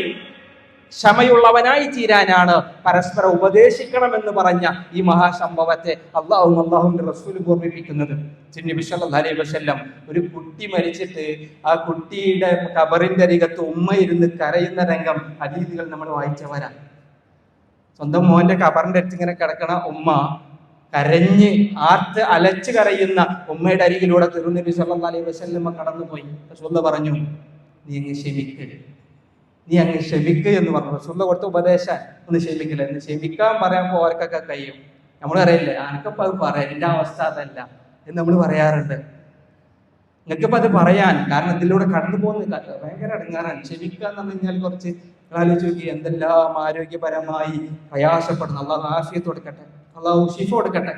ക്ഷമയുള്ളവനായി തീരാനാണ് പരസ്പരം ഉപദേശിക്കണമെന്ന് പറഞ്ഞ ഈ മഹാസംഭവത്തെ അള്ളാഹുവിന്റെ റസൂൽ ഓർമ്മിപ്പിക്കുന്നത്. നബി സല്ലല്ലാഹു അലൈഹി വസല്ലം ഒരു കുട്ടി മരിച്ചിട്ട് ആ കുട്ടിയുടെ ഖബറിന്റെ അരികത്ത് ഉമ്മ ഇരുന്ന് കരയുന്ന രംഗം ഹദീസുകൾ നമ്മൾ വായിച്ചവരാണ്. സ്വന്തം മോന്റെ കബറിന്റെ അടുത്ത് ഇങ്ങനെ കിടക്കണ ഉമ്മ കരഞ്ഞ് ആർത്ത് അലച്ച് കരയുന്ന ഉമ്മയുടെ അരികിലൂടെ തിരുനബി സല്ലല്ലാഹു അലൈഹി വസല്ലമ കടന്നുപോയി. റസൂൽ പറഞ്ഞു, നീ അങ്ങ് ക്ഷമിക്ക് എന്ന് പറഞ്ഞു. റസൂൽ കൊടുത്ത ഉപദേശം, ഒന്ന് ക്ഷമിക്കില്ല. എന്ന് ക്ഷമിക്കാൻ പറയാൻ ഓർക്കൊക്കെ കഴിയും. നമ്മൾ അറിയില്ലേ, അനക്കപ്പ അത് പറയാം, എന്റെ അവസ്ഥ അതല്ല എന്ന് നമ്മൾ പറയാറുണ്ട്. നിങ്ങൾക്കിപ്പോ അത് പറയാൻ, കാരണം ഇതിലൂടെ കടന്നു പോകുന്ന ഭയങ്കര അടങ്ങാറാണ്. ക്ഷമിക്കുക എന്ന് പറഞ്ഞു കഴിഞ്ഞാൽ കുറച്ച് ആലോചിച്ച് നോക്കി, എന്തെല്ലാം ആരോഗ്യപരമായി പ്രയാസപ്പെടുന്നു. അള്ളാഹു ആഫിയത്ത് കൊടുക്കട്ടെ, അള്ളാഹു ശിഫ കൊടുക്കട്ടെ.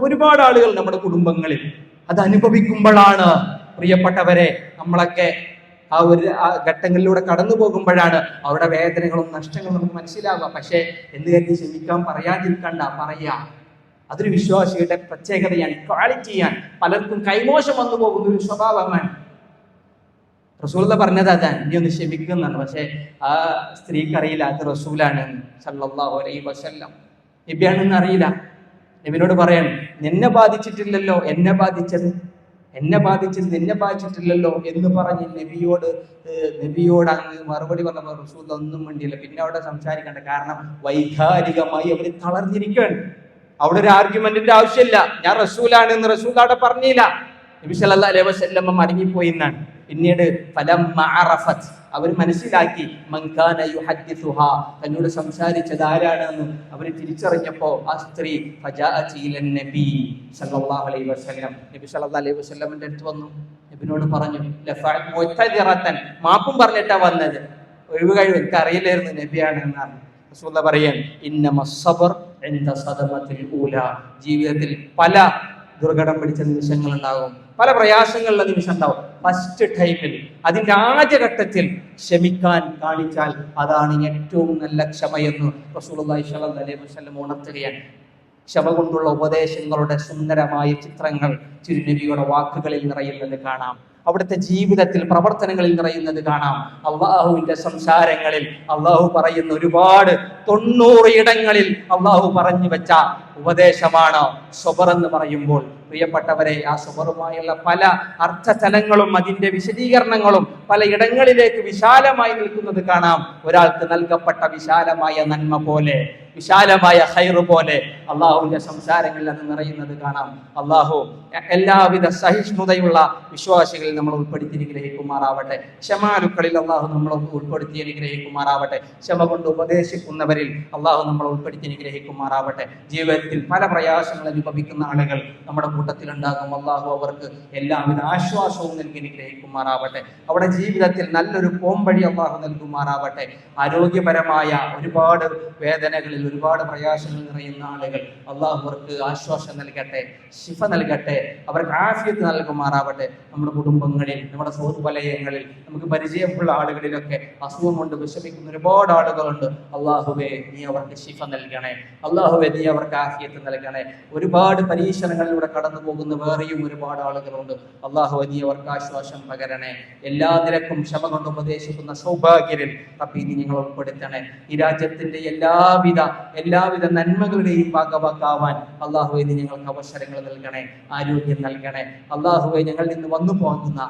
ഒരുപാട് ആളുകൾ നമ്മുടെ കുടുംബങ്ങളിൽ അത് അനുഭവിക്കുമ്പോഴാണ്, പ്രിയപ്പെട്ടവരെ, നമ്മളൊക്കെ ആ ഒരു ഘട്ടങ്ങളിലൂടെ കടന്നു പോകുമ്പോഴാണ് അവരുടെ വേദനകളും നഷ്ടങ്ങളും നമുക്ക് മനസ്സിലാവുക. പക്ഷേ എന്ന് കരുതി ക്ഷമിക്കാൻ പറയാതിരിക്കണ്ട, പറയാ. അതൊരു വിശ്വാസിയുടെ പ്രത്യേകതയാണ്, ക്വാളിറ്റിയാണ്. പലർക്കും കൈമോശം വന്നു പോകുന്ന ഒരു സ്വഭാവമാണ്. റസൂൽ പറഞ്ഞത് അതാണ്, ഇനി ഒന്ന് ക്ഷമിക്കുന്നതാണ്. പക്ഷെ ആ സ്ത്രീക്ക് അറിയില്ല അത് റസൂലാണ് സല്ലല്ലാഹു അലൈഹി വസല്ലം. നബിയാണെന്ന് അറിയില്ല. നബിനോട് പറയണം, നിന്നെ ബാധിച്ചിട്ടില്ലല്ലോ എന്നെ ബാധിച്ചത്, നിന്നെ ബാധിച്ചിട്ടില്ലല്ലോ എന്ന് പറഞ്ഞ് നബിയോട് അങ്ങ് മറുപടി പറഞ്ഞപ്പോൾ റസൂൽ ഒന്നും വേണ്ടിയില്ല. പിന്നെ അവിടെ സംസാരിക്കണ്ട, കാരണം വൈകാരികമായി അവർ തളർന്നിരിക്കുകയാണ്. അവിടെ ഒരു ആർഗ്യുമെന്റിന്റെ ആവശ്യമില്ല. ഞാൻ റസൂലാണ് എന്ന് റസൂൽ അവിടെ പറഞ്ഞില്ല. നബി സല്ലല്ലാഹു അലൈഹി വസല്ലം മടങ്ങിപ്പോയി എന്നാണ്. പിന്നീട് അവർ മനസ്സിലാക്കി, തന്നോട് സംസാരിച്ചത് ആരാണെന്ന് അവർ തിരിച്ചറിഞ്ഞപ്പോ ആ സ്ത്രീ നബി സല്ലല്ലാഹു അലൈഹി വസല്ലമിന്റെ അടുത്ത് വന്നു. നബിനോട് പറഞ്ഞു, മാപ്പും പറഞ്ഞിട്ടാ വന്നത്, ഒഴിവ് കഴിവ് എനിക്ക് അറിയില്ലായിരുന്നു നബിയാണ് എന്നാണ്. റസൂലുള്ളാഹി പറയാൻ, ജീവിതത്തിൽ പല ദുർഘടം പിടിച്ച നിമിഷങ്ങൾ ഉണ്ടാകും, പല പ്രയാസങ്ങളുള്ള നിമിഷം ഉണ്ടാവും. ഫസ്റ്റ് ടൈമിൽ, അതിന്റെ ആദ്യഘട്ടത്തിൽ ക്ഷമിക്കാൻ കാണിച്ചാൽ അതാണ് ഏറ്റവും നല്ല ക്ഷമയെന്ന് റസൂലുള്ളാഹി സ്വല്ലല്ലാഹു അലൈഹി വസല്ലം ഉണർത്തുകയാണ്. ക്ഷമ കൊണ്ടുള്ള ഉപദേശങ്ങളുടെ സുന്ദരമായ ചിത്രങ്ങൾ തിരുനബിയുടെ വാക്കുകളിൽ നിറയുന്നത് കാണാം, അവിടുത്തെ ജീവിതത്തിൽ പ്രവർത്തനങ്ങളിൽ നിറയുന്നത് കാണാം. അള്ളാഹുവിന്റെ സംസാരങ്ങളിൽ അള്ളാഹു പറയുന്ന ഒരുപാട് 90 ഇടങ്ങളിൽ അള്ളാഹു പറഞ്ഞു വെച്ച ഉപദേശമാണ് സ്വബർ എന്ന് പറയുമ്പോൾ. പ്രിയപ്പെട്ടവരെ, ആ സ്വബറുമായുള്ള പല അർത്ഥതലങ്ങളും അതിന്റെ വിശദീകരണങ്ങളും പല ഇടങ്ങളിലേക്ക് വിശാലമായി നിൽക്കുന്നത് കാണാം. ഒരാൾക്ക് നൽകപ്പെട്ട വിശാലമായ നന്മ പോലെ, വിശാലമായ ഖൈർ പോലെ അള്ളാഹുവിന്റെ സംസാരങ്ങളിൽ അത് നിറയുന്നത് കാണാം. അള്ളാഹു എല്ലാവിധ സഹിഷ്ണുതയുള്ള വിശ്വാസികളിൽ നമ്മൾ ഉൾപ്പെടുത്തി അനുഗ്രഹിക്കുമാറാവട്ടെ. ക്ഷമാലുക്കളിൽ അള്ളാഹു നമ്മൾ ഉൾപ്പെടുത്തി അനുഗ്രഹിക്കുമാറാവട്ടെ. ക്ഷമ കൊണ്ട് ഉപദേശിക്കുന്നവരിൽ അള്ളാഹു നമ്മൾ ഉൾപ്പെടുത്തി അനുഗ്രഹിക്കുമാറാവട്ടെ. ജീവിതത്തിൽ പല പ്രയാസങ്ങൾ അനുഭവിക്കുന്ന ആളുകൾ നമ്മുടെ കൂട്ടത്തിൽ ഉണ്ടാകും. അള്ളാഹു അവർക്ക് എല്ലാവിധ ആശ്വാസവും നൽകി അനുഗ്രഹിക്കുമാറാവട്ടെ. അവിടെ ജീവിതത്തിൽ നല്ലൊരു പോംവഴി അള്ളാഹു നൽകുമാറാവട്ടെ. ആരോഗ്യപരമായ ഒരുപാട് വേദനകളിൽ, ഒരുപാട് പ്രയാസങ്ങൾ നിറയുന്ന ആളുകൾ അള്ളാഹു അവർക്ക് ആശ്വാസം നൽകട്ടെ, ശിഫ നൽകട്ടെ, അവർക്ക് ആഫിയത്ത് നൽകുമാറാവട്ടെ. നമ്മുടെ കുടുംബങ്ങളിൽ, നമ്മുടെ സുഹൃത്ത് വലയങ്ങളിൽ, നമുക്ക് പരിചയമുള്ള ആളുകളിലൊക്കെ അസുഖം കൊണ്ട് വിഷമിക്കുന്ന ഒരുപാട് ആളുകളുണ്ട്. അള്ളാഹുവേ, നീ അവർക്ക് ശിഫ നൽകണേ. അള്ളാഹുവേ, നീ അവർക്ക് ആഫിയത്ത് നൽകണേ. ഒരുപാട് പരീക്ഷണങ്ങളിലൂടെ കടന്നു പോകുന്ന വേറെയും ഒരുപാട് ആളുകളുണ്ട്. അള്ളാഹുവേ, നീ അവർക്ക് ആശ്വാസം പകരണേ. എല്ലാ നിരക്കും ക്ഷമ കൊണ്ട് ഉപദേശിക്കുന്ന സൗഭാഗ്യരിൽ റബ്ബേ നീ ഞങ്ങൾ ഉൾപ്പെടുത്തണേ. ഈ രാജ്യത്തിന്റെ എല്ലാവിധ നന്മകളുടെയും ഭാഗവാക്കാവാൻ അള്ളാഹുവേ നീ ഞങ്ങൾക്ക് അവസരങ്ങൾ നൽകണേ, ആരോഗ്യം നൽകണേ. അള്ളാഹുവേ, ഞങ്ങളിൽ നിന്ന് വന്നു പോകുന്ന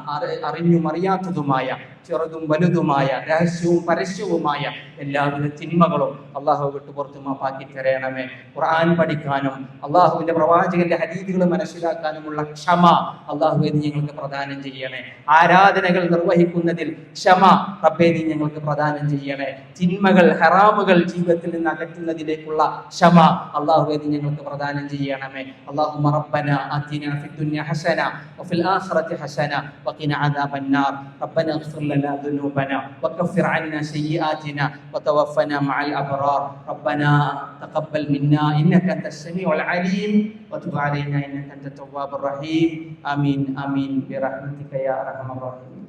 അറിഞ്ഞും അറിയാത്തതുമായ, ചെറുതും വലുതുമായ, രഹസ്യവും പരസ്യവുമായ എല്ലാവിധ തിന്മകളും അള്ളാഹു വിട്ടു പുറത്തു മാപ്പാക്കി തരണമേ. ഖുർആൻ പഠിക്കാനും അള്ളാഹുവിന്റെ പ്രവാചകന്റെ ഹദീസുകൾ മനസ്സിലാക്കാനുമുള്ള ക്ഷമ അള്ളാഹുവേ നീ ഞങ്ങൾക്ക് പ്രദാനം ചെയ്യണേ. ആരാധനകൾ നിർവഹിക്കുന്നതിൽ ക്ഷമ റബ്ബേ നീ ഞങ്ങൾക്ക് പ്രദാനം ചെയ്യണേ. തിന്മകൾ, ഹറാമുകൾ ജീവിതത്തിൽ നിന്ന് അകറ്റുന്നതിലേക്കുള്ള ക്ഷമ അള്ളാഹുവേ നീ ഞങ്ങൾക്ക് പ്രദാനം ചെയ്യണമേ. അല്ലാഹുമ്മ റബ്ബന ആതിനാ ഫിദ്ദുനിയ ഹസന വഫിൽ ആഖിറതി ഹസന വഖിന അദാബന്നാർ. റബ്ബന ഇഗ്ഫിർ ലനാ ദുനൂബനാ വകഫിർ അന്നാ സയ്യിആതിനാ വതവഫനാ മഅൽ അബ്റാർ. റബ്ബനാ തഖബ്ബൽ മിന്നാ ഇന്നക അൻതസ് സമീഉൽ അലീം വതുബ് അലൈനാ ഇന്നക അൻതത് തവ്വാബുർ റഹീം. ആമീൻ ആമീൻ ബിറഹ്മതിക യാ അർഹമർ റഹീം.